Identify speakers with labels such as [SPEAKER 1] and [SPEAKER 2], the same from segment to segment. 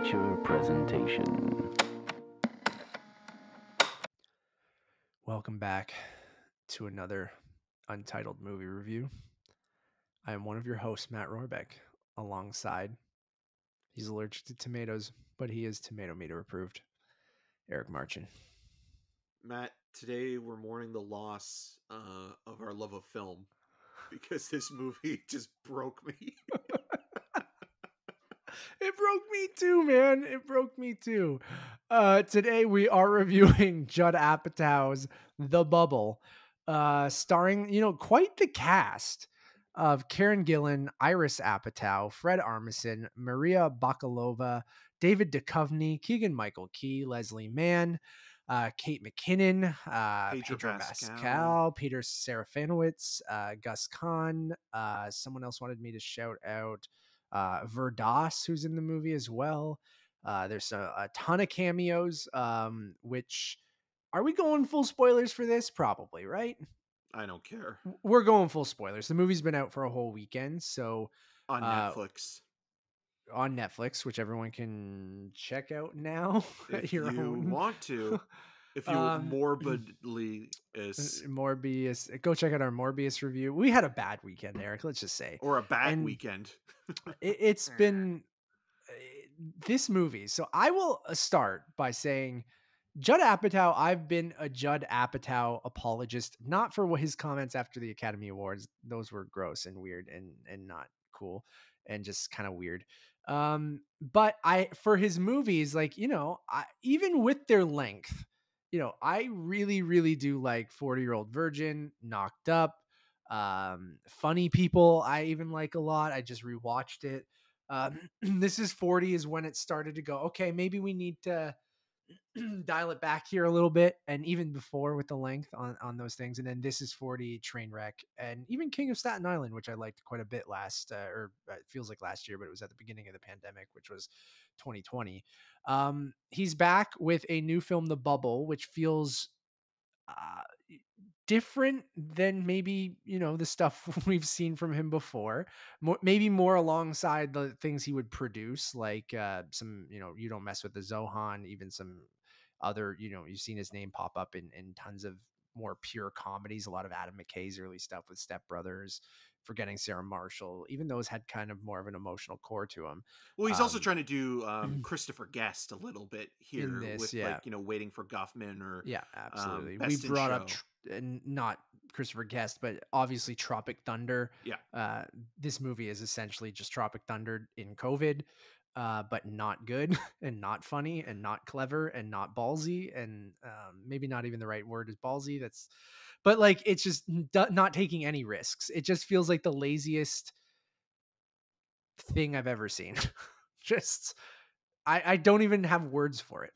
[SPEAKER 1] Amateur presentation.
[SPEAKER 2] Welcome back to another Untitled Movie Review. I am one of your hosts, Matt Rohrbeck, alongside, he's allergic to tomatoes, but he is tomato meter approved, Eric Marchin.
[SPEAKER 3] Matt, today we're mourning the loss of our love of film because this movie just broke me.
[SPEAKER 2] It broke me too, man. It broke me too. Today we are reviewing Judd Apatow's The Bubble, starring, quite the cast of Karen Gillan, Iris Apatow, Fred Armisen, Maria Bakalova, David Duchovny, Keegan-Michael Key, Leslie Mann, Kate McKinnon, Pedro Pascal, Peter Serafinowicz, Gus Kahn. Someone else wanted me to shout out Verdas, who's in the movie as well. There's a ton of cameos, which are we going full spoilers for this? Probably, right?
[SPEAKER 3] I don't care.
[SPEAKER 2] We're going full spoilers. The movie's been out for a whole weekend, so
[SPEAKER 3] On Netflix.
[SPEAKER 2] On Netflix, which everyone can check out now
[SPEAKER 3] If
[SPEAKER 2] at your
[SPEAKER 3] you
[SPEAKER 2] own.
[SPEAKER 3] want to. If you morbidly is
[SPEAKER 2] Morbius, go check out our Morbius review. We had a bad weekend, Eric. Let's just say,
[SPEAKER 3] or a bad weekend.
[SPEAKER 2] It's been this movie. So I will start by saying Judd Apatow. I've been a Judd Apatow apologist, not for his comments after the Academy Awards. Those were gross and weird and not cool and just kind of weird. But for his movies, like, even with their length, I really, really do like 40-Year-Old Virgin, Knocked Up, Funny People. I even like a lot. I just rewatched it. This is 40 is when it started to go, okay, maybe we need to dial it back here a little bit. And even before with the length on those things. And then This Is 40, Trainwreck, and even King of Staten Island, which I liked quite a bit it feels like last year, but it was at the beginning of the pandemic, which was 2020. He's back with a new film, The Bubble, which feels different than maybe the stuff we've seen from him before, maybe more alongside the things he would produce, like some You Don't Mess with the Zohan, even some other, you've seen his name pop up in tons of more pure comedies, a lot of Adam McKay's early stuff with Step Brothers, Forgetting Sarah Marshall. Even those had kind of more of an emotional core to him.
[SPEAKER 3] Well, he's also trying to do Christopher Guest a little bit here in this, with Waiting for Guffman or
[SPEAKER 2] absolutely.
[SPEAKER 3] Best
[SPEAKER 2] We
[SPEAKER 3] in
[SPEAKER 2] brought
[SPEAKER 3] Show.
[SPEAKER 2] up not Christopher Guest, but obviously Tropic Thunder.
[SPEAKER 3] Yeah.
[SPEAKER 2] This movie is essentially just Tropic Thunder in COVID, but not good and not funny and not clever and not ballsy, and maybe not even the right word is ballsy. But like, it's just not taking any risks. It just feels like the laziest thing I've ever seen. Just, I don't even have words for it.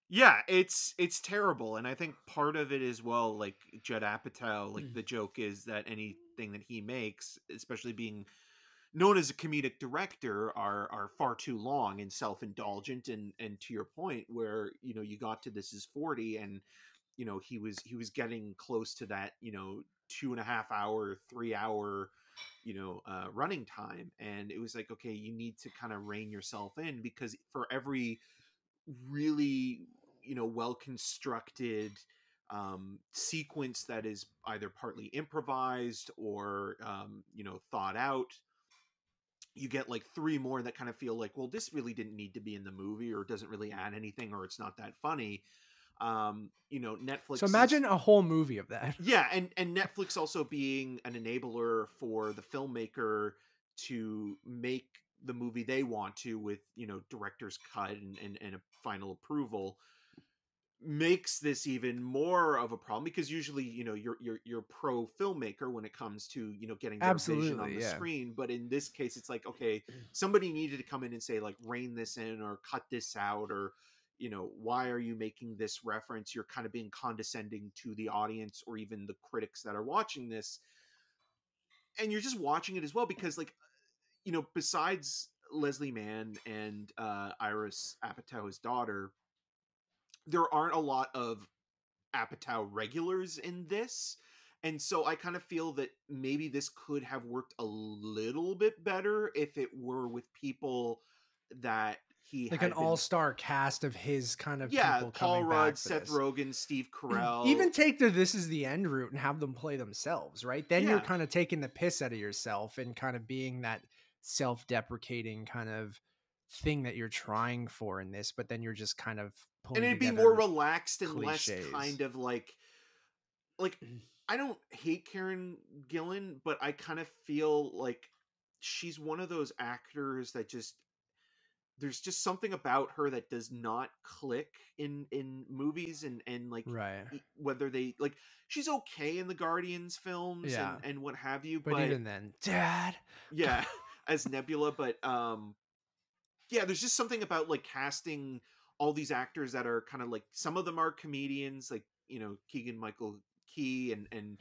[SPEAKER 3] Yeah, it's terrible, and I think part of it as well, like Judd Apatow, like the joke is that anything that he makes, especially being known as a comedic director, are far too long and self-indulgent, and to your point, where you got to This Is 40, and he was getting close to that 2.5 hour, 3 hour running time, and it was like, okay, you need to kind of rein yourself in, because for every really well constructed sequence that is either partly improvised or thought out, you get like 3 more that kind of feel like, well, this really didn't need to be in the movie, or doesn't really add anything, or it's not that funny. Netflix,
[SPEAKER 2] so imagine a whole movie of that.
[SPEAKER 3] Yeah, and Netflix also being an enabler for the filmmaker to make the movie they want to, with director's cut and a final approval, makes this even more of a problem, because usually you're pro filmmaker when it comes to getting their vision on the screen, but in this case it's like, okay, somebody needed to come in and say, like, rein this in or cut this out, or why are you making this reference? You're kind of being condescending to the audience or even the critics that are watching this, and you're just watching it as well because, like, besides Leslie Mann and Iris Apatow, his daughter, there aren't a lot of Apatow regulars in this. And so I kind of feel that maybe this could have worked a little bit better if it were with people that he
[SPEAKER 2] Like
[SPEAKER 3] had
[SPEAKER 2] an
[SPEAKER 3] been,
[SPEAKER 2] all-star cast of his kind of
[SPEAKER 3] yeah,
[SPEAKER 2] people
[SPEAKER 3] Paul
[SPEAKER 2] coming
[SPEAKER 3] Rudd,
[SPEAKER 2] back for
[SPEAKER 3] Seth
[SPEAKER 2] this.
[SPEAKER 3] Rogen, Steve Carell.
[SPEAKER 2] Even take the This Is the End route and have them play themselves, right? Then you're
[SPEAKER 3] Yeah.
[SPEAKER 2] kind of taking the piss out of yourself and kind of being that self-deprecating kind of thing that you're trying for in this, but then you're just kind of
[SPEAKER 3] and
[SPEAKER 2] pulling
[SPEAKER 3] it'd be
[SPEAKER 2] together
[SPEAKER 3] more relaxed and less
[SPEAKER 2] cliches.
[SPEAKER 3] kind of like I don't hate Karen Gillan, but I kind of feel like she's one of those actors that just there's just something about her that does not click in movies and like
[SPEAKER 2] Right.
[SPEAKER 3] whether they like she's okay in the Guardians films
[SPEAKER 2] Yeah.
[SPEAKER 3] and what have you,
[SPEAKER 2] But even then, Dad.
[SPEAKER 3] yeah, as Nebula, but yeah, there's just something about like casting all these actors that are kind of like some of them are comedians, like Keegan Michael Key and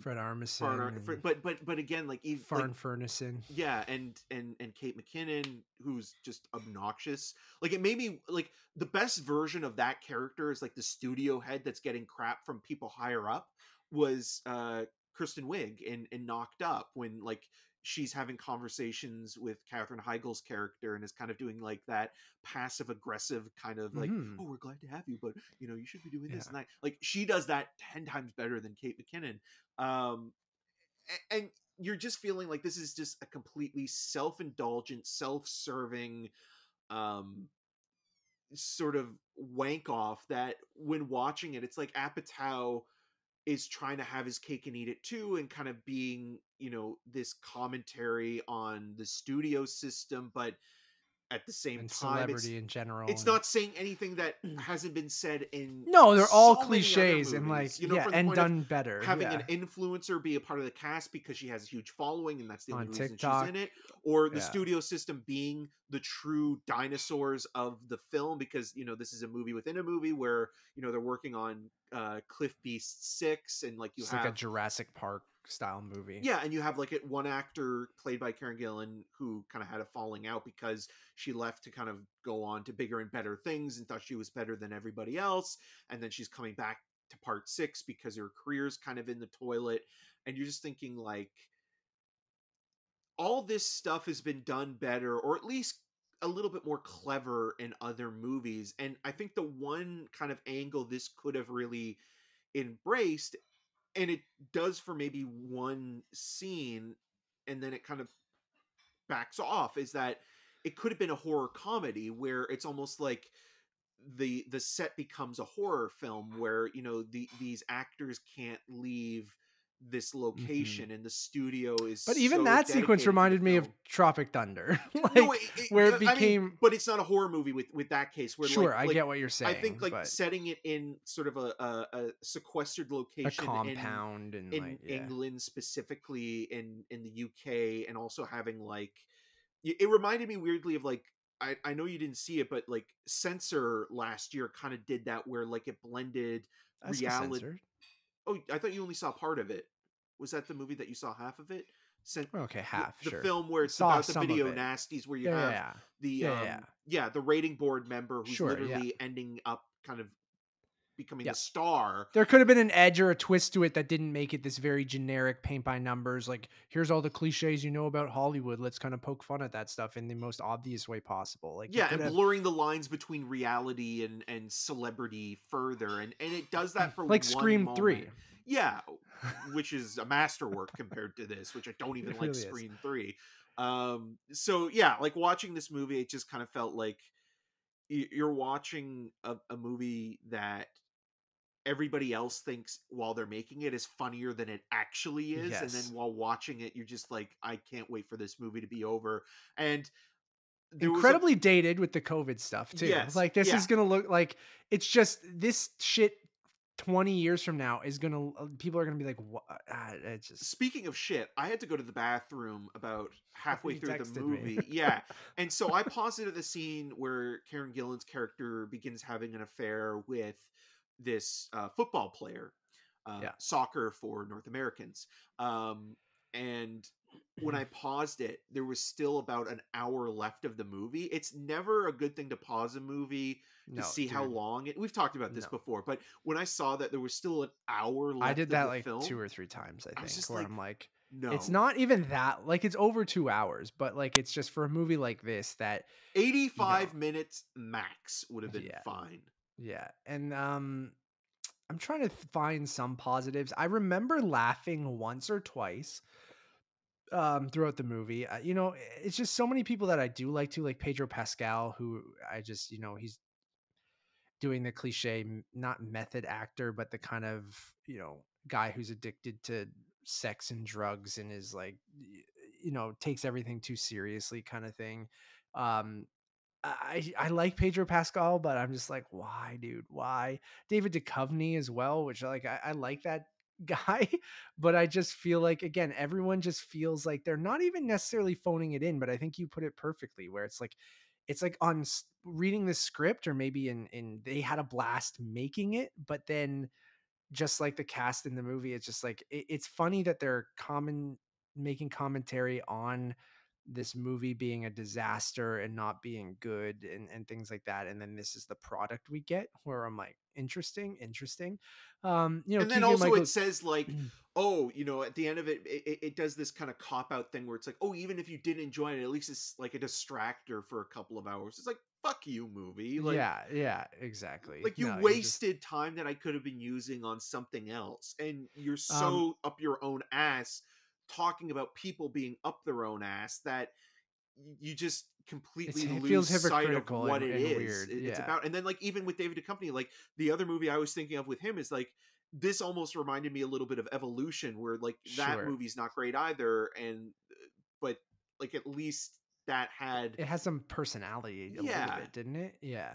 [SPEAKER 2] Fred Armisen,
[SPEAKER 3] but again like
[SPEAKER 2] Farn Furnison.
[SPEAKER 3] yeah, and Kate McKinnon, who's just obnoxious. Like it made me like the best version of that character is like the studio head that's getting crap from people higher up was Kristen Wiig in Knocked Up, when like she's having conversations with Katherine Heigl's character and is kind of doing like that passive aggressive kind of like, oh, we're glad to have you, but you should be doing this and that. Like she does that 10 times better than Kate McKinnon. And you're just feeling like this is just a completely self-indulgent, self-serving sort of wank off that when watching it, it's like Apatow is trying to have his cake and eat it too, and kind of being, this commentary on the studio system, but at the same
[SPEAKER 2] and
[SPEAKER 3] time,
[SPEAKER 2] celebrity in general.
[SPEAKER 3] It's not saying anything that hasn't been said in
[SPEAKER 2] no, they're all
[SPEAKER 3] so many other
[SPEAKER 2] cliches and
[SPEAKER 3] movies,
[SPEAKER 2] like yeah,
[SPEAKER 3] from the
[SPEAKER 2] and
[SPEAKER 3] point of
[SPEAKER 2] done better.
[SPEAKER 3] having
[SPEAKER 2] yeah.
[SPEAKER 3] an influencer be a part of the cast because she has a huge following and that's the only
[SPEAKER 2] On
[SPEAKER 3] reason
[SPEAKER 2] TikTok.
[SPEAKER 3] she's in it, or the
[SPEAKER 2] Yeah.
[SPEAKER 3] studio system being the true dinosaurs of the film because this is a movie within a movie where they're working on Cliff Beast 6 and like you
[SPEAKER 2] It's
[SPEAKER 3] have
[SPEAKER 2] like a Jurassic Park style movie.
[SPEAKER 3] yeah, and you have like one actor played by Karen Gillan who kind of had a falling out because she left to kind of go on to bigger and better things and thought she was better than everybody else, and then she's coming back to part 6 because her career's kind of in the toilet, and you're just thinking like all this stuff has been done better, or at least a little bit more clever in other movies. And I think the one kind of angle this could have really embraced, and it does for maybe one scene and then it kind of backs off, is that it could have been a horror comedy where it's almost like the set becomes a horror film where these actors can't leave this location and the studio is
[SPEAKER 2] but even
[SPEAKER 3] so
[SPEAKER 2] that sequence
[SPEAKER 3] dedicated to
[SPEAKER 2] reminded
[SPEAKER 3] the
[SPEAKER 2] me of
[SPEAKER 3] film.
[SPEAKER 2] Tropic Thunder, like
[SPEAKER 3] No,
[SPEAKER 2] where it
[SPEAKER 3] I
[SPEAKER 2] became
[SPEAKER 3] mean, but it's not a horror movie with that case where
[SPEAKER 2] sure,
[SPEAKER 3] like,
[SPEAKER 2] I get what you're saying.
[SPEAKER 3] I think like
[SPEAKER 2] but
[SPEAKER 3] setting it in sort of a sequestered
[SPEAKER 2] a
[SPEAKER 3] location
[SPEAKER 2] compound and
[SPEAKER 3] in
[SPEAKER 2] like yeah.
[SPEAKER 3] England, specifically in the UK, and also having like it reminded me weirdly of like I know you didn't see it, but like Censor last year kind of did that where like it blended
[SPEAKER 2] I saw
[SPEAKER 3] reality.
[SPEAKER 2] Censored.
[SPEAKER 3] Oh, I thought you only saw part of it. Was that the movie that you saw half of it?
[SPEAKER 2] Okay, half.
[SPEAKER 3] The
[SPEAKER 2] sure.
[SPEAKER 3] film where it's
[SPEAKER 2] Saw
[SPEAKER 3] about the
[SPEAKER 2] some of
[SPEAKER 3] video
[SPEAKER 2] it.
[SPEAKER 3] nasties, where you have the rating board member who's
[SPEAKER 2] Sure,
[SPEAKER 3] literally ending up kind of becoming
[SPEAKER 2] Yeah.
[SPEAKER 3] the star.
[SPEAKER 2] There could have been an edge or a twist to it that didn't make it this very generic paint by numbers. Like, here's all the cliches you know about Hollywood. Let's kind of poke fun at that stuff in the most obvious way possible. Like,
[SPEAKER 3] Yeah, and blurring the lines between reality and celebrity further, and it does that for
[SPEAKER 2] like
[SPEAKER 3] one
[SPEAKER 2] Scream
[SPEAKER 3] moment.
[SPEAKER 2] 3.
[SPEAKER 3] Yeah, which is a masterwork compared to this, which I don't even
[SPEAKER 2] It
[SPEAKER 3] like
[SPEAKER 2] really is.
[SPEAKER 3] Scream 3. So yeah, like watching this movie, it just kind of felt like you're watching a movie that everybody else thinks while they're making it is funnier than it actually is. And then while watching it, you're just like, I can't wait for this movie to be over. And
[SPEAKER 2] incredibly dated with the COVID stuff too.
[SPEAKER 3] Yes,
[SPEAKER 2] like this is gonna look like it's just this shit 20 years from now is gonna people are gonna be like, what? It's just...
[SPEAKER 3] Speaking of shit, I had to go to the bathroom about halfway through the movie.
[SPEAKER 2] Me.
[SPEAKER 3] Yeah, and so I paused it at the scene where Karen Gillan's character begins having an affair with this football player, soccer for North Americans. And when I paused it, there was still about an hour left of the movie. It's never a good thing to pause a movie to see how long it. We've talked about this before, but when I saw that there was still an hour left,
[SPEAKER 2] I did that like
[SPEAKER 3] film,
[SPEAKER 2] 2 or 3 times. I think where
[SPEAKER 3] like,
[SPEAKER 2] I'm like, It's
[SPEAKER 3] No.
[SPEAKER 2] not even that, like, it's over 2 hours, but, like, it's just for a movie like this that, you know
[SPEAKER 3] 85 minutes max would have been
[SPEAKER 2] yeah,
[SPEAKER 3] fine.
[SPEAKER 2] yeah, and, I'm trying to find some positives. I remember laughing once or twice, throughout the movie. It's just so many people that I do like Pedro Pascal, who I just, he's doing the cliche, not method actor, but the kind of, guy who's addicted to sex and drugs and is like, takes everything too seriously kind of thing. Um, I like Pedro Pascal, but I'm just like, why, dude? Why? David Duchovny as well, which like I like that guy, but I just feel like again, everyone just feels like they're not even necessarily phoning it in, but I think you put it perfectly where it's like on reading the script or maybe in they had a blast making it, but then just like the cast in the movie, it's just like it's funny that they're making commentary on this movie being a disaster and not being good and things like that. And then this is the product we get where I'm like, interesting.
[SPEAKER 3] And then
[SPEAKER 2] Keegan
[SPEAKER 3] also it
[SPEAKER 2] Michael.
[SPEAKER 3] says like, oh, at the end of it does this kind of cop out thing where it's like, oh, even if you didn't enjoy it, at least it's like a distractor for a couple of hours. It's like, fuck you, movie.
[SPEAKER 2] Yeah, exactly.
[SPEAKER 3] Like you
[SPEAKER 2] No, you're just
[SPEAKER 3] wasted time that I could have been using on something else, and you're
[SPEAKER 2] um
[SPEAKER 3] so up your own ass talking about people being up their own ass that you just completely
[SPEAKER 2] it
[SPEAKER 3] lose
[SPEAKER 2] feels
[SPEAKER 3] sight of
[SPEAKER 2] hypocritical
[SPEAKER 3] what
[SPEAKER 2] and,
[SPEAKER 3] it
[SPEAKER 2] and
[SPEAKER 3] is
[SPEAKER 2] weird.
[SPEAKER 3] it's
[SPEAKER 2] Yeah,
[SPEAKER 3] about. And then like even with David Duchovny, like the other movie I was thinking of with him is like this almost reminded me a little bit of Evolution, where like that
[SPEAKER 2] sure.
[SPEAKER 3] movie's not great either, and but like at least that had
[SPEAKER 2] It has some personality a little
[SPEAKER 3] yeah.
[SPEAKER 2] bit, didn't it? Yeah.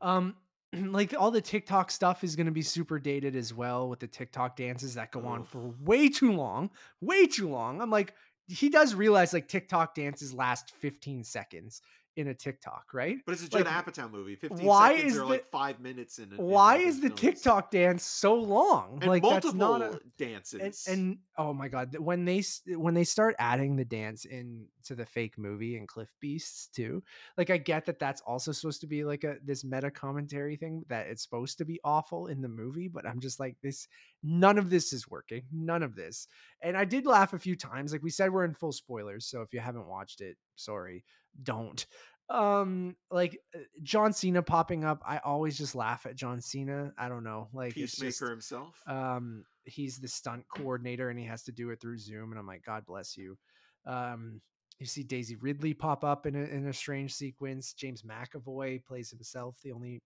[SPEAKER 2] Um, like all the TikTok stuff is going to be super dated as well with the TikTok dances that go on
[SPEAKER 3] Ugh.
[SPEAKER 2] for way too long, way too long. I'm like, he does realize like TikTok dances last 15 seconds in a TikTok, right?
[SPEAKER 3] But it's a Judd
[SPEAKER 2] Like,
[SPEAKER 3] Apatow movie. 15
[SPEAKER 2] why
[SPEAKER 3] seconds
[SPEAKER 2] is
[SPEAKER 3] are
[SPEAKER 2] the
[SPEAKER 3] like 5 minutes in
[SPEAKER 2] why
[SPEAKER 3] one of
[SPEAKER 2] is
[SPEAKER 3] his
[SPEAKER 2] the
[SPEAKER 3] films,
[SPEAKER 2] TikTok dance so long?
[SPEAKER 3] and
[SPEAKER 2] Like that's not
[SPEAKER 3] multiple
[SPEAKER 2] a and
[SPEAKER 3] dances.
[SPEAKER 2] and oh my god, when they start adding the dance into the fake movie and Cliff Beasts too, like I get that that's also supposed to be like this meta commentary thing that it's supposed to be awful in the movie, but I'm just like this. None of this is working. None of this. And I did laugh a few times. Like we said, we're in full spoilers, so if you haven't watched it, sorry, don't. John Cena popping up, I always just laugh at John Cena. I don't know, like it's
[SPEAKER 3] Peacemaker
[SPEAKER 2] just
[SPEAKER 3] himself.
[SPEAKER 2] he's the stunt coordinator and he has to do it through Zoom, and I'm like, God bless you. um you see Daisy Ridley pop up in a strange sequence. James McAvoy plays himself, the only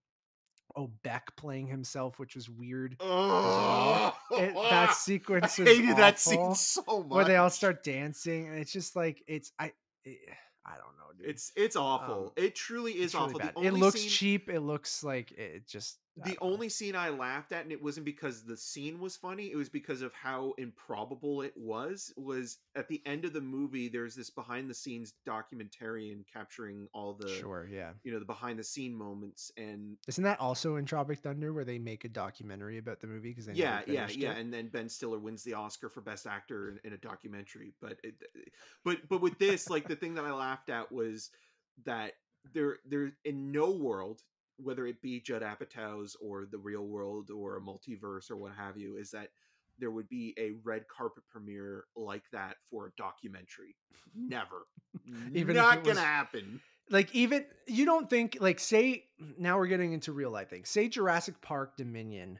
[SPEAKER 2] Beck playing himself, which was weird as well.
[SPEAKER 3] Oh,
[SPEAKER 2] That
[SPEAKER 3] I
[SPEAKER 2] sequence was
[SPEAKER 3] hated that scene
[SPEAKER 2] awful
[SPEAKER 3] so
[SPEAKER 2] where they all
[SPEAKER 3] much.
[SPEAKER 2] start dancing, and it's just like I don't know, dude.
[SPEAKER 3] It's awful. It truly is
[SPEAKER 2] It's really
[SPEAKER 3] awful.
[SPEAKER 2] bad. It looks cheap. It looks like it just, I
[SPEAKER 3] The
[SPEAKER 2] don't know.
[SPEAKER 3] only scene I laughed at, and it wasn't because the scene was funny, it was because of how improbable it was at the end of the movie. There's this behind the scenes documentarian capturing all the,
[SPEAKER 2] Sure, yeah.
[SPEAKER 3] the behind the scene moments. And
[SPEAKER 2] Isn't that also in Tropic Thunder where they make a documentary about the movie because they never finished
[SPEAKER 3] yeah,
[SPEAKER 2] it?
[SPEAKER 3] and then Ben Stiller wins the Oscar for best actor in a documentary. But with this, like the thing that I laughed at was that there in no world, whether it be Judd Apatow's or the real world or a multiverse or what have you, is that there would be a red carpet premiere like that for a documentary. Never.
[SPEAKER 2] Even if it
[SPEAKER 3] Not gonna
[SPEAKER 2] was
[SPEAKER 3] happen.
[SPEAKER 2] like, even you don't think, like, say, now we're getting into real life things. Say Jurassic Park Dominion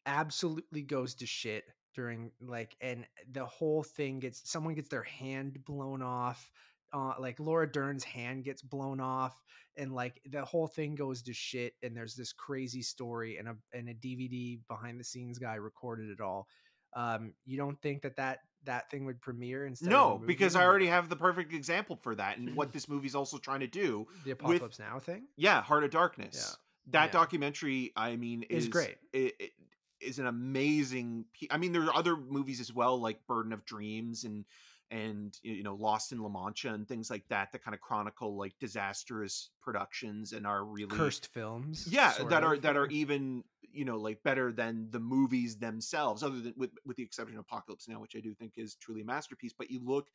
[SPEAKER 2] absolutely goes to shit during like, and the whole thing someone gets their hand blown off, like Laura Dern's hand gets blown off, and like the whole thing goes to shit, and there's this crazy story, and a DVD behind the scenes guy recorded it all. You don't think that thing would premiere instead of a
[SPEAKER 3] No,
[SPEAKER 2] movie?
[SPEAKER 3] because I already
[SPEAKER 2] No.
[SPEAKER 3] have the perfect example for that, and what this movie's also trying to do
[SPEAKER 2] The
[SPEAKER 3] with
[SPEAKER 2] Apocalypse Now thing.
[SPEAKER 3] Heart of
[SPEAKER 2] Yeah,
[SPEAKER 3] Darkness. That
[SPEAKER 2] yeah,
[SPEAKER 3] documentary, I mean,
[SPEAKER 2] is great.
[SPEAKER 3] is an amazing. I mean, there are other movies as well, like Burden of Dreams and Lost in La Mancha and things like that that kind of chronicle like disastrous productions and are really
[SPEAKER 2] Cursed films,
[SPEAKER 3] that are
[SPEAKER 2] yeah.
[SPEAKER 3] even like better than the movies themselves, other than with the exception of Apocalypse Now, which I do think is truly a masterpiece. But you look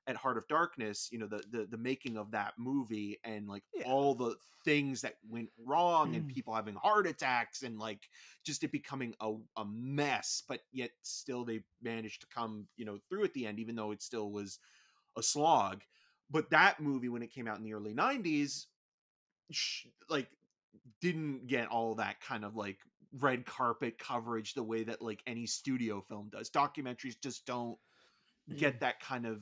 [SPEAKER 3] at Heart of Darkness, you know, the making of that movie, and like
[SPEAKER 2] Yeah.
[SPEAKER 3] all the things that went wrong and people having heart attacks and like just it becoming a mess, but yet still they managed to come, you know, through at the end, even though it still was a slog. But that movie, when it came out in the early 90s, like didn't get all that kind of like red carpet coverage the way that like any studio film does. Documentaries just don't get that kind of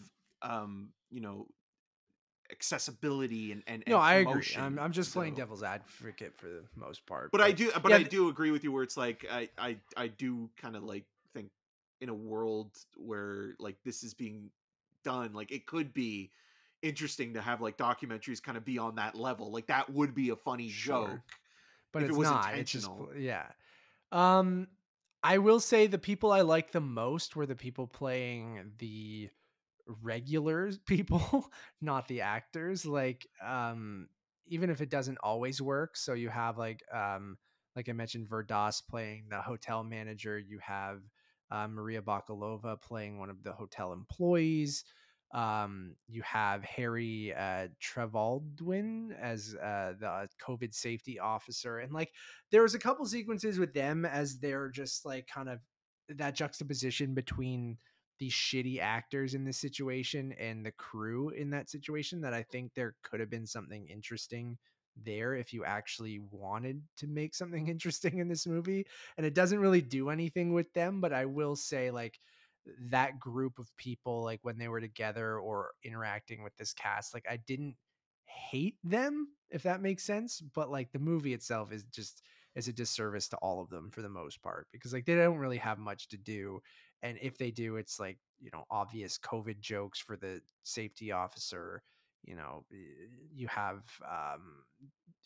[SPEAKER 3] you know, accessibility and
[SPEAKER 2] No, I agree.
[SPEAKER 3] promotion.
[SPEAKER 2] I'm just playing
[SPEAKER 3] So
[SPEAKER 2] devil's advocate for the most part.
[SPEAKER 3] but I do
[SPEAKER 2] yeah,
[SPEAKER 3] I do agree with you where it's like I do kind of like think in a world where like this is being done, like it could be interesting to have like documentaries kind of be on that level. Like that would be a funny
[SPEAKER 2] Sure.
[SPEAKER 3] joke
[SPEAKER 2] but
[SPEAKER 3] if it
[SPEAKER 2] it's
[SPEAKER 3] was
[SPEAKER 2] not. It's just
[SPEAKER 3] intentional.
[SPEAKER 2] yeah. Um, I will say the people I liked the most were the people playing the regular people, not the actors. Even if it doesn't always work, so you have like I mentioned, Verdas playing the hotel manager. You have Maria Bakalova playing one of the hotel employees. You have Harry Trevaldwin as the COVID safety officer, and like there was a couple sequences with them as they're just like kind of that juxtaposition between these shitty actors in this situation and the crew in that situation that I think there could have been something interesting there if you actually wanted to make something interesting in this movie. And it doesn't really do anything with them, but I will say like that group of people, like when they were together or interacting with this cast, like I didn't hate them, if that makes sense. But like the movie itself is a disservice to all of them for the most part, because like they don't really have much to do, and if they do, it's like, you know, obvious COVID jokes for the safety officer. You know, you have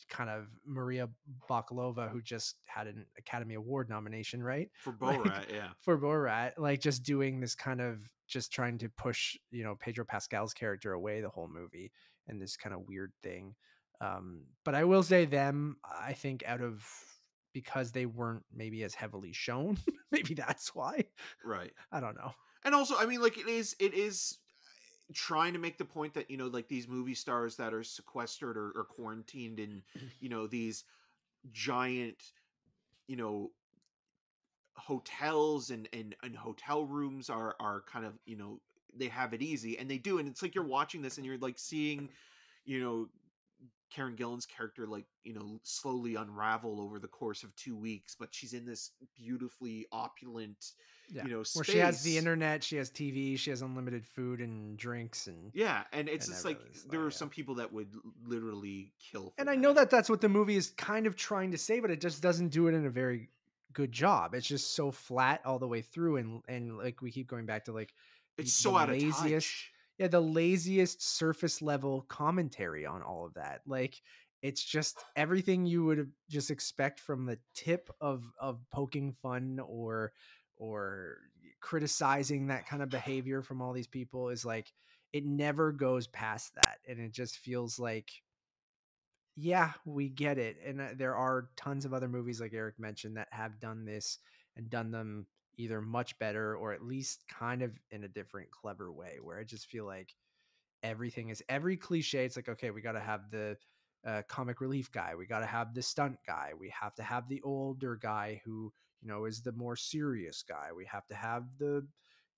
[SPEAKER 2] kind of Maria Bakalova, who just had an Academy Award nomination, right?
[SPEAKER 3] For
[SPEAKER 2] Like
[SPEAKER 3] Borat, yeah.
[SPEAKER 2] for Borat, like just doing this kind of just trying to push, you know, Pedro Pascal's character away the whole movie, and this kind of weird thing. But I will say them, I think out of, because they weren't maybe as heavily shown, maybe that's why.
[SPEAKER 3] Right.
[SPEAKER 2] I don't know.
[SPEAKER 3] And also, I mean, like it is trying to make the point that, you know, like these movie stars that are sequestered or quarantined in, you know, these giant, you know, hotels and hotel rooms are kind of, you know, they have it easy, and they do, and it's like you're watching this and you're like seeing, you know, Karen Gillan's character, like, you know, slowly unravel over the course of 2 weeks, but she's in this beautifully opulent,
[SPEAKER 2] Yeah.
[SPEAKER 3] you know,
[SPEAKER 2] Where she has the
[SPEAKER 3] space.
[SPEAKER 2] internet, she has TV, she has unlimited food and drinks, and
[SPEAKER 3] Yeah, and it's just like
[SPEAKER 2] everything's
[SPEAKER 3] there are
[SPEAKER 2] yeah.
[SPEAKER 3] some people that would literally kill for
[SPEAKER 2] And I know that that's what the movie is kind of trying to say, but it just doesn't do it in a very good job. It's just so flat all the way through, and like we keep going back to like
[SPEAKER 3] It's
[SPEAKER 2] the
[SPEAKER 3] so out of
[SPEAKER 2] laziest,
[SPEAKER 3] touch.
[SPEAKER 2] yeah, the laziest surface level commentary on all of that. Like it's just everything you would just expect from the tip of poking fun or criticizing that kind of behavior from all these people is like it never goes past that, and it just feels like, yeah, we get it. And there are tons of other movies, like Eric mentioned, that have done this and done them either much better or at least kind of in a different, clever way, where I just feel like everything is every cliche. It's like, okay, we got to have the comic relief guy. We got to have the stunt guy. We have to have the older guy who, you know, is the more serious guy. We have to have the,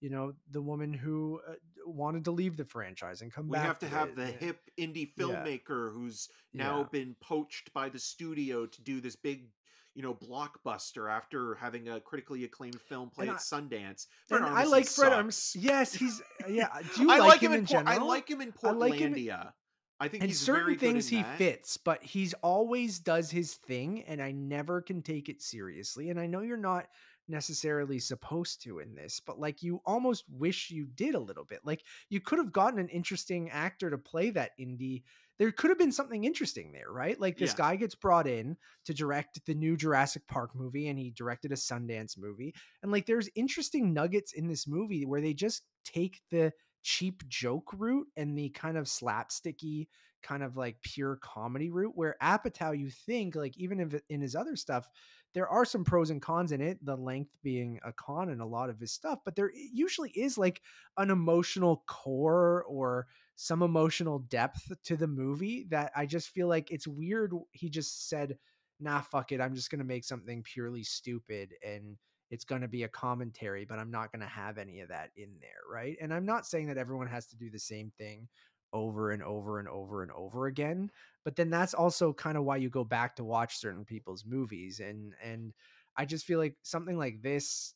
[SPEAKER 2] you know, the woman who wanted to leave the franchise and come
[SPEAKER 3] We have
[SPEAKER 2] back
[SPEAKER 3] to
[SPEAKER 2] to
[SPEAKER 3] have
[SPEAKER 2] it.
[SPEAKER 3] the hip indie
[SPEAKER 2] Yeah.
[SPEAKER 3] filmmaker who's now
[SPEAKER 2] Yeah.
[SPEAKER 3] been poached by the studio to do this big, you know, blockbuster after having a critically acclaimed film play
[SPEAKER 2] And
[SPEAKER 3] at
[SPEAKER 2] I,
[SPEAKER 3] Sundance. Fred
[SPEAKER 2] And I
[SPEAKER 3] Armisen
[SPEAKER 2] like Fred Armisen.
[SPEAKER 3] sucks.
[SPEAKER 2] Yes, he's yeah. Do you
[SPEAKER 3] I
[SPEAKER 2] like
[SPEAKER 3] like him
[SPEAKER 2] him
[SPEAKER 3] in
[SPEAKER 2] in general?
[SPEAKER 3] I like him in
[SPEAKER 2] I like him
[SPEAKER 3] Portlandia. I think
[SPEAKER 2] in
[SPEAKER 3] he's
[SPEAKER 2] certain
[SPEAKER 3] very good
[SPEAKER 2] things
[SPEAKER 3] in
[SPEAKER 2] he
[SPEAKER 3] that.
[SPEAKER 2] fits, but he's always does his thing, and I never can take it seriously. And I know you're not necessarily supposed to in this, but like you almost wish you did a little bit. Like you could have gotten an interesting actor to play that indie. There could have been something interesting there, right? Like this
[SPEAKER 3] Yeah.
[SPEAKER 2] guy gets brought in to direct the new Jurassic Park movie, and he directed a Sundance movie. And like there's interesting nuggets in this movie where they just take the cheap joke route and the kind of slapsticky kind of like pure comedy route, where Apatow, you think like, even if in his other stuff there are some pros and cons in it, the length being a con in a lot of his stuff, but there usually is like an emotional core or some emotional depth to the movie that I just feel like it's weird. He just said, nah, fuck it. I'm just going to make something purely stupid and it's going to be a commentary, but I'm not going to have any of that in there. Right. And I'm not saying that everyone has to do the same thing over and over and over and over again, but then that's also kind of why you go back to watch certain people's movies. And I just feel like something like this,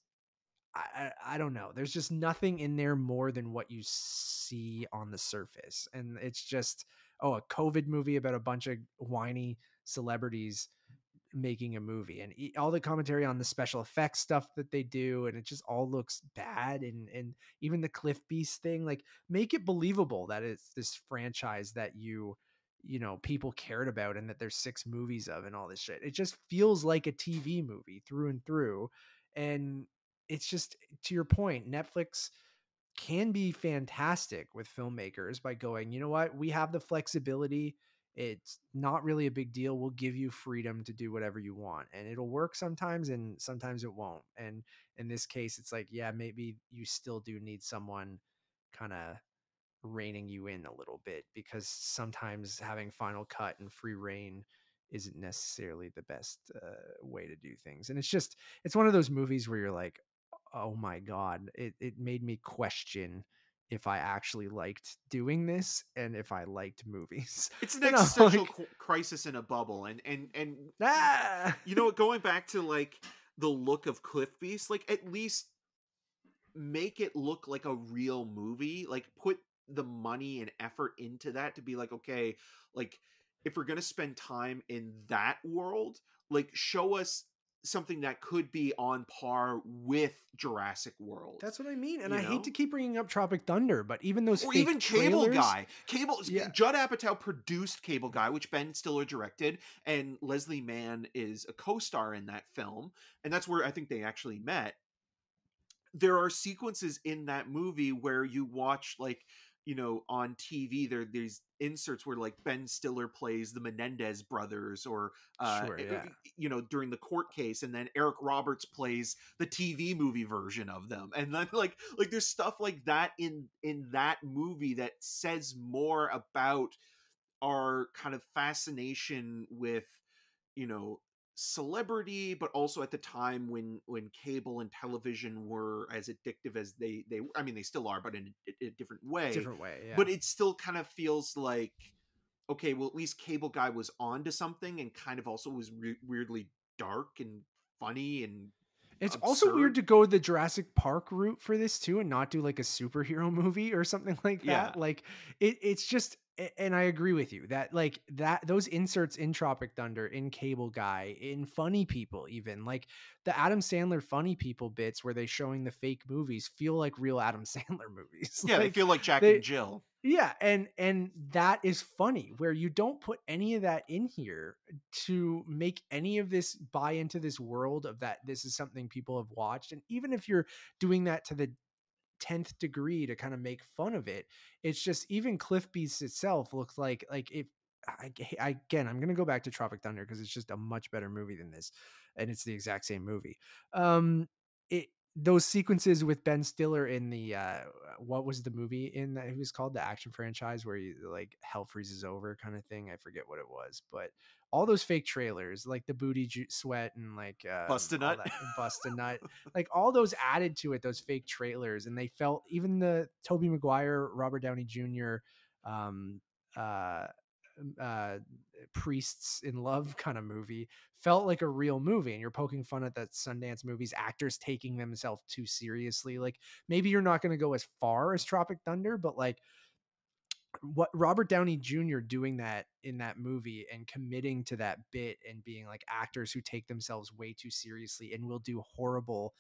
[SPEAKER 2] I don't know. There's just nothing in there more than what you see on the surface. And it's just, oh, a COVID movie about a bunch of whiny celebrities making a movie, and all the commentary on the special effects stuff that they do, and it just all looks bad. And even the Cliff Beast thing, like, make it believable that it's this franchise that people cared about and that there's 6 movies of and all this shit. It just feels like a TV movie through and through. And it's just, to your point, Netflix can be fantastic with filmmakers by going, you know what, we have the flexibility. It's not really a big deal. We'll give you freedom to do whatever you want. And it'll work sometimes and sometimes it won't. And in this case, it's like, yeah, maybe you still do need someone kind of reining you in a little bit, because sometimes having final cut and free reign isn't necessarily the best way to do things. And it's one of those movies where you're like, oh my God, it made me question if I actually liked doing this and if I liked movies.
[SPEAKER 3] It's an
[SPEAKER 2] And I'm
[SPEAKER 3] existential
[SPEAKER 2] like,
[SPEAKER 3] crisis in a bubble, and
[SPEAKER 2] ah,
[SPEAKER 3] you know what? Going back to like the look of Cliff Beast, like at least make it look like a real movie. Like put the money and effort into that to be like, okay, like if we're gonna spend time in that world, like show us something that could be on par with Jurassic World.
[SPEAKER 2] that's what I mean. And
[SPEAKER 3] You
[SPEAKER 2] I hate to
[SPEAKER 3] know?
[SPEAKER 2] keep bringing up Tropic Thunder, but even those
[SPEAKER 3] Or
[SPEAKER 2] fake
[SPEAKER 3] even Cable
[SPEAKER 2] trailers,
[SPEAKER 3] Guy. Cable
[SPEAKER 2] yeah,
[SPEAKER 3] Judd Apatow produced Cable Guy, which Ben Stiller directed, and Leslie Mann is a co-star in that film, and that's where I think they actually met. There are sequences in that movie where you watch, like, on TV, there's inserts where like Ben Stiller plays the Menendez brothers, or
[SPEAKER 2] sure, yeah.
[SPEAKER 3] during the court case, and then Eric Roberts plays the TV movie version of them, and then like there's stuff like that in that movie that says more about our kind of fascination with you know celebrity, but also at the time when cable and television were as addictive as they I mean, they still are, but in a different way.
[SPEAKER 2] Different way, yeah.
[SPEAKER 3] But it still kind of feels like, okay, well, at least Cable Guy was onto something, and kind of also was weirdly dark and funny and
[SPEAKER 2] It's also weird
[SPEAKER 3] absurd.
[SPEAKER 2] to go the Jurassic Park route for this too and not do like a superhero movie or something like
[SPEAKER 3] Yeah.
[SPEAKER 2] that. Like it's just, and I agree with you that like that those inserts in Tropic Thunder, in Cable Guy, in Funny People, even like the Adam Sandler Funny People bits where they showing the fake movies feel like real Adam Sandler movies.
[SPEAKER 3] Yeah, they
[SPEAKER 2] Like
[SPEAKER 3] feel like Jack
[SPEAKER 2] they
[SPEAKER 3] and Jill.
[SPEAKER 2] yeah, and that is funny, where you don't put any of that in here to make any of this buy into this world of that this is something people have watched. And even if you're doing that to the 10th degree to kind of make fun of it, it's just, even Cliff Beast itself looks like if again, I'm going to go back to Tropic Thunder because it's just a much better movie than this, and it's the exact same movie. It Those sequences with Ben Stiller in the what was the movie in that it was called, the action franchise where you like hell freezes over kind of thing, I forget what it was, but all those fake trailers, like the booty sweat and like
[SPEAKER 3] Bust a
[SPEAKER 2] all
[SPEAKER 3] nut.
[SPEAKER 2] that, bust a nut, like all those added to it, those fake trailers, and they felt, even the Tobey Maguire, Robert Downey Jr. um uh uh priests in love kind of movie felt like a real movie. And you're poking fun at that Sundance movies actors taking themselves too seriously. Like, maybe you're not going to go as far as Tropic Thunder, but like what Robert Downey Jr. doing that in that movie and committing to that bit and being like actors who take themselves way too seriously and will do horrible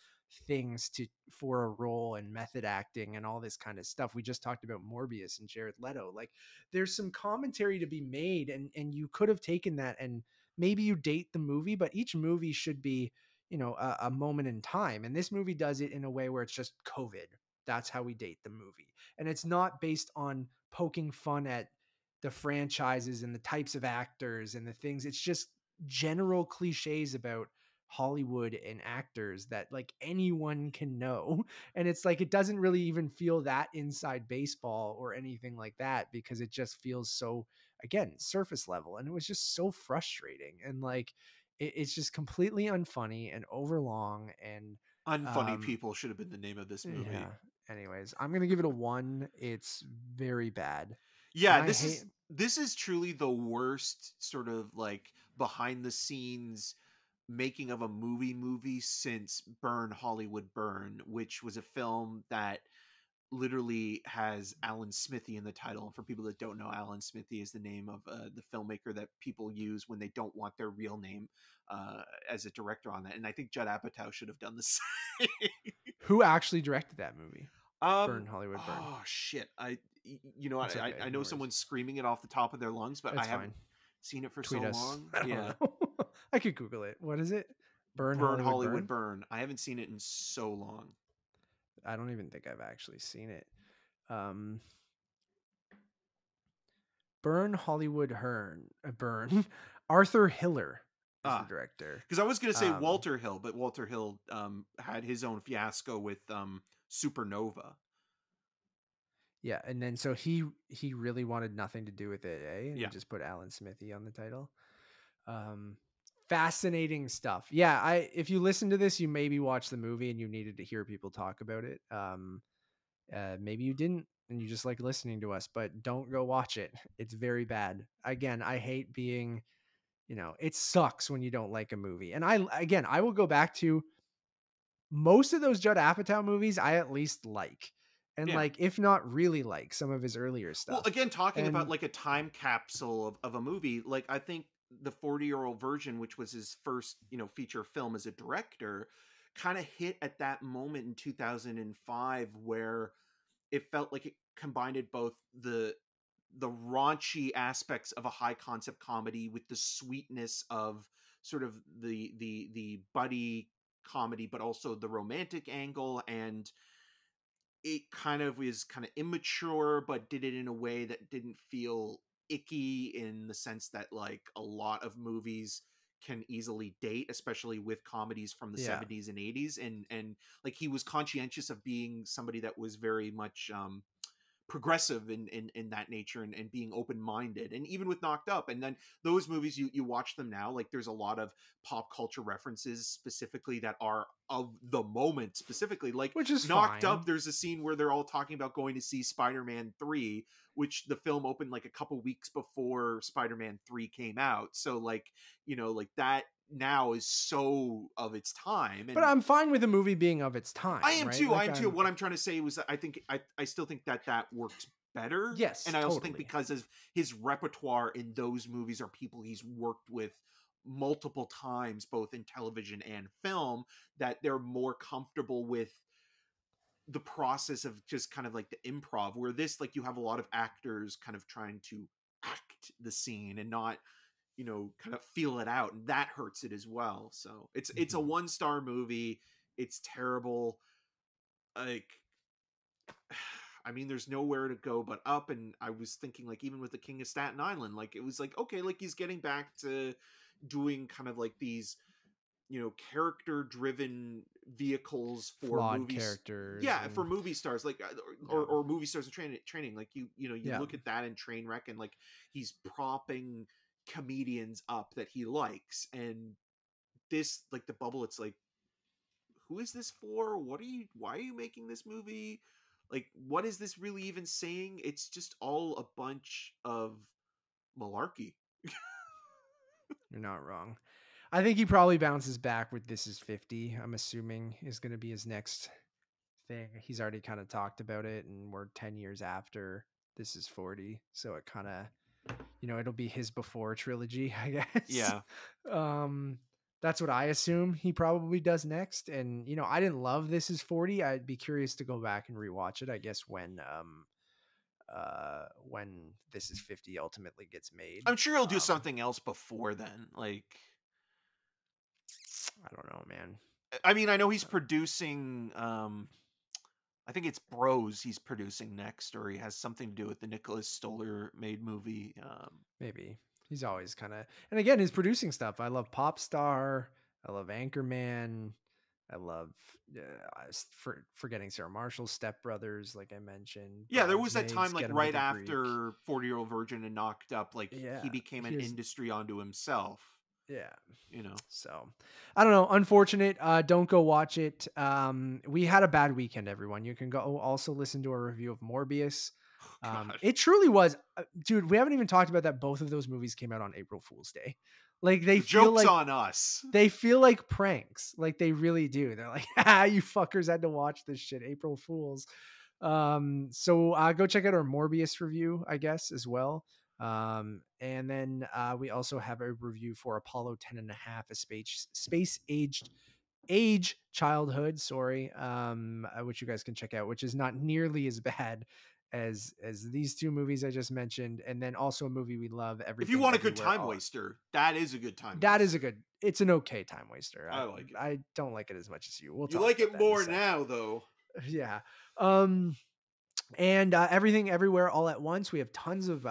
[SPEAKER 2] things to for a role, and method acting and all this kind of stuff. We just talked about Morbius and Jared Leto. Like, there's some commentary to be made, and you could have taken that and maybe you date the movie, but each movie should be, a moment in time. And this movie does it in a way where it's just COVID. that's how we date the movie. And it's not based on poking fun at the franchises and the types of actors and the things. It's just general cliches about Hollywood and actors that like anyone can know. And it's like it doesn't really even feel that inside baseball or anything like that, because it just feels so, again, surface level. And it was just so frustrating. And like it's just completely unfunny and overlong. And
[SPEAKER 3] Unfunny People should have been the name of this movie.
[SPEAKER 2] yeah. Anyways, I'm gonna give it a 1. It's very bad.
[SPEAKER 3] Yeah,
[SPEAKER 2] And I hate.
[SPEAKER 3] this is truly the worst sort of like behind the scenes making of a movie since Burn Hollywood Burn, which was a film that literally has Alan Smithy in the title. And for people that don't know, Alan Smithy is the name of the filmmaker that people use when they don't want their real name as a director on that. And I think Judd Apatow should have done the same.
[SPEAKER 2] Who actually directed that movie? Burn Hollywood Burn.
[SPEAKER 3] Oh shit! You know,
[SPEAKER 2] It's okay,
[SPEAKER 3] I
[SPEAKER 2] no
[SPEAKER 3] know someone's screaming it off the top of their lungs, but
[SPEAKER 2] It's
[SPEAKER 3] I haven't
[SPEAKER 2] fine.
[SPEAKER 3] seen it for
[SPEAKER 2] Tweet
[SPEAKER 3] so
[SPEAKER 2] us.
[SPEAKER 3] long.
[SPEAKER 2] I don't
[SPEAKER 3] Yeah,
[SPEAKER 2] know. I could Google it. What is it? Burn
[SPEAKER 3] Hollywood Burn. I haven't seen it in so long.
[SPEAKER 2] I don't even think I've actually seen it. Burn Hollywood Burn. Arthur Hiller is the director.
[SPEAKER 3] Because I was going to say Walter Hill, but Walter Hill had his own fiasco with Supernova.
[SPEAKER 2] Yeah, and then so he really wanted nothing to do with it, eh? And
[SPEAKER 3] Yeah.
[SPEAKER 2] he just put Alan Smithy on the title. Fascinating stuff. Yeah, if you listen to this, you maybe watched the movie and you needed to hear people talk about it. Maybe you didn't and you just like listening to us, but don't go watch it. It's very bad. Again, I hate being, it sucks when you don't like a movie. And I will go back to most of those Judd Apatow movies I at least like. And like, if not really like some of his earlier stuff.
[SPEAKER 3] Well, again, talking about like a time capsule of a movie, like I think the 40-year-old virgin, which was his first, feature film as a director, kind of hit at that moment in 2005 where it felt like it combined both the raunchy aspects of a high concept comedy with the sweetness of sort of the buddy comedy, but also the romantic angle. And it kind of is kind of immature, but did it in a way that didn't feel icky, in the sense that like a lot of movies can easily date, especially with comedies from the 70s and 80s. And like he was conscientious of being somebody that was very much progressive in that nature, and being open-minded. And even with Knocked Up, and then those movies, you watch them now, like there's a lot of pop culture references specifically that are of the moment, specifically like
[SPEAKER 2] which is
[SPEAKER 3] Knocked
[SPEAKER 2] fine.
[SPEAKER 3] Up. There's a scene where they're all talking about going to see Spider-Man 3, which the film opened like a couple weeks before Spider-Man 3 came out. So like, like that now is so of its time.
[SPEAKER 2] But I'm fine with the movie being of its time.
[SPEAKER 3] I am
[SPEAKER 2] right?
[SPEAKER 3] too.
[SPEAKER 2] Like,
[SPEAKER 3] I am too. What I'm trying to say was that I think I still think that works better.
[SPEAKER 2] Yes,
[SPEAKER 3] and I also
[SPEAKER 2] totally.
[SPEAKER 3] think because of his repertoire in those movies are people he's worked with multiple times, both in television and film, that they're more comfortable with the process of just kind of like the improv. Where this, like, you have a lot of actors kind of trying to act the scene and not, kind of feel it out, and that hurts it as well. So it's a 1-star movie. It's terrible. Like, I mean, there's nowhere to go but up. And I was thinking, like, even with The King of Staten Island, like, it was like, okay, like he's getting back to doing kind of like these, character driven vehicles for
[SPEAKER 2] flawed
[SPEAKER 3] movies,
[SPEAKER 2] characters.
[SPEAKER 3] yeah, for movie stars, like, or movie stars in training. Like you look at that in Trainwreck, and like he's propping comedians up that he likes. And this, like The Bubble, it's like, who is this for? Why are you making this movie? Like, what is this really even saying? It's just all a bunch of malarkey.
[SPEAKER 2] You're not wrong. I think he probably bounces back with This Is 50. I'm assuming is going to be his next thing. He's already kind of talked about it, and we're 10 years after This Is 40. So it kind of, it'll be his before trilogy, I guess.
[SPEAKER 3] Yeah.
[SPEAKER 2] That's what I assume he probably does next. And, I didn't love This Is 40. I'd be curious to go back and rewatch it, I guess, when This Is 50 ultimately gets made.
[SPEAKER 3] I'm sure he'll do something else before then. Like,
[SPEAKER 2] I don't know, man.
[SPEAKER 3] I mean, I know he's producing I think it's Bros he's producing next, or he has something to do with the Nicholas Stoller made movie.
[SPEAKER 2] Maybe he's always kind of, and again, his producing stuff. I love Popstar. I love Anchorman. I love forgetting Sarah Marshall's Step Brothers, like I mentioned.
[SPEAKER 3] Yeah, there was that time
[SPEAKER 2] Bridesmaids,
[SPEAKER 3] like
[SPEAKER 2] Get 'Em to
[SPEAKER 3] right
[SPEAKER 2] the Greek.
[SPEAKER 3] after 40-Year-Old Virgin and Knocked Up, like
[SPEAKER 2] Yeah,
[SPEAKER 3] he became an
[SPEAKER 2] here's
[SPEAKER 3] industry unto himself.
[SPEAKER 2] yeah.
[SPEAKER 3] You know,
[SPEAKER 2] So I don't know. Unfortunate. Don't go watch it. We had a bad weekend, everyone. You can go also listen to a review of Morbius.
[SPEAKER 3] God,
[SPEAKER 2] It truly was, dude. We haven't even talked about that. Both of those movies came out on April Fool's Day. Like
[SPEAKER 3] the joke's on us.
[SPEAKER 2] they feel like pranks. Like they really do. They're like, ah, you fuckers had to watch this shit. April Fools. So go check out our Morbius review, I guess, as well. And then we also have a review for Apollo 10 and a half, a space age childhood, sorry, which you guys can check out, which is not nearly as bad as these two movies I just mentioned. And then also a movie we love,
[SPEAKER 3] If you want a good time waster, that is a good time
[SPEAKER 2] that
[SPEAKER 3] waster.
[SPEAKER 2] is a good, it's an okay time waster.
[SPEAKER 3] I like it.
[SPEAKER 2] I don't like it as much as you. We'll
[SPEAKER 3] You
[SPEAKER 2] talk
[SPEAKER 3] like
[SPEAKER 2] about
[SPEAKER 3] it
[SPEAKER 2] that in a
[SPEAKER 3] more
[SPEAKER 2] sec.
[SPEAKER 3] now, though.
[SPEAKER 2] Yeah. And Everything Everywhere All at Once. We have tons of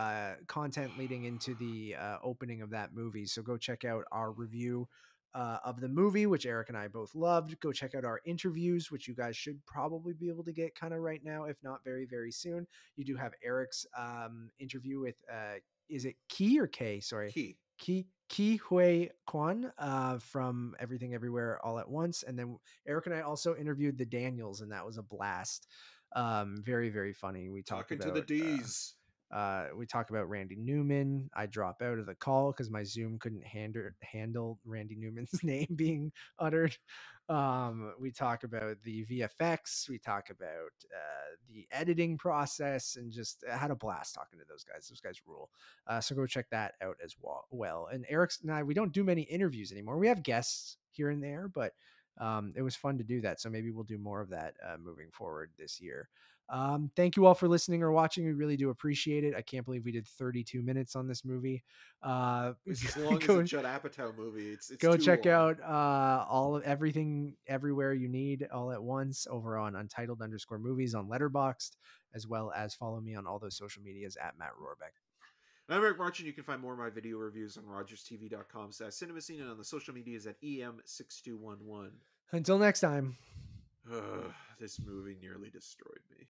[SPEAKER 2] content leading into the opening of that movie. So go check out our review of the movie, which Eric and I both loved. Go check out our interviews, which you guys should probably be able to get kind of right now, if not very, very soon. You do have Eric's interview with, is it Key or K? Sorry. Ki Hui Kwan from Everything Everywhere All at Once. And then Eric and I also interviewed the Daniels, and that was a blast. Very, very funny. We talked
[SPEAKER 3] Talking
[SPEAKER 2] about
[SPEAKER 3] to the D's.
[SPEAKER 2] we talk about Randy Newman. I drop out of the call because my Zoom couldn't handle Randy Newman's name being uttered. We talk about the VFX. We talk about the editing process, and just had a blast talking to those guys. Those guys rule. So go check that out as well. And Eric and I, we don't do many interviews anymore. We have guests here and there, but it was fun to do that. So maybe we'll do more of that moving forward this year. Thank you all for listening or watching. We really do appreciate it. I can't believe we did 32 minutes on this movie.
[SPEAKER 3] It's as long as a Judd Apatow movie. It's
[SPEAKER 2] go
[SPEAKER 3] too
[SPEAKER 2] check
[SPEAKER 3] long.
[SPEAKER 2] out all of Everything Everywhere You Need All at Once over on Untitled_movies on Letterboxd, as well as follow me on all those social medias at Matt Rohrbeck.
[SPEAKER 3] I'm Eric Marchin. You can find more of my video reviews on rogerstv.com/cinemascene and on the social medias at EM6211.
[SPEAKER 2] Until next time.
[SPEAKER 3] This movie nearly destroyed me.